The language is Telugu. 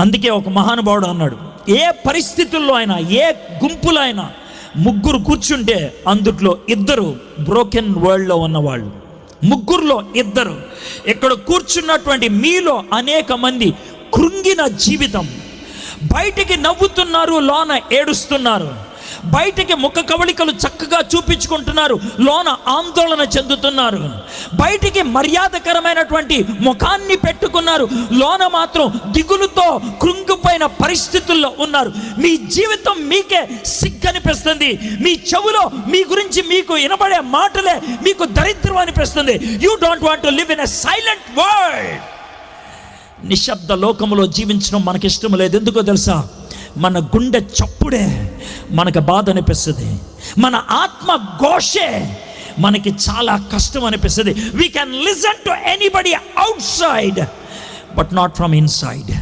అందుకే ఒక మహానుభావుడు అన్నాడు, ఏ పరిస్థితుల్లో అయినా, ఏ గుంపులో అయినా ముగ్గురు కూర్చుంటే అందుట్లో ఇద్దరు బ్రోకెన్ వరల్డ్లో ఉన్నవాళ్ళు, ముగ్గురులో ఇద్దరు. ఇక్కడ కూర్చున్నటువంటి మీలో అనేక మంది కృంగిన జీవితం, బయటికి నవ్వుతున్నారు, లోన ఏడుస్తున్నారు. బయటికి ముఖ కవళికలు చక్కగా చూపించుకుంటున్నారు, లోన ఆందోళన చెందుతున్నారు. బయటికి మర్యాదకరమైనటువంటి ముఖాన్ని పెట్టుకున్నారు, లోన మాత్రం దిగులుతో కృంగిపోయిన పరిస్థితుల్లో ఉన్నారు. మీ జీవితం మీకే సిగ్గనిపిస్తుంది, మీ చెవులో మీ గురించి మీకు వినబడే మాటలే మీకు దరిద్రం అనిపిస్తుంది. You don't want to live in a silent world. నిశ్శబ్ద లోకంలో జీవించడం మనకి ఇష్టం లేదు. ఎందుకో తెలుసా? మన గుండె చప్పుడే మనకు బాధ అనిపిస్తుంది, మన ఆత్మ ఘోషే మనకి చాలా కష్టం అనిపిస్తుంది. We can listen to anybody out side but not from inside.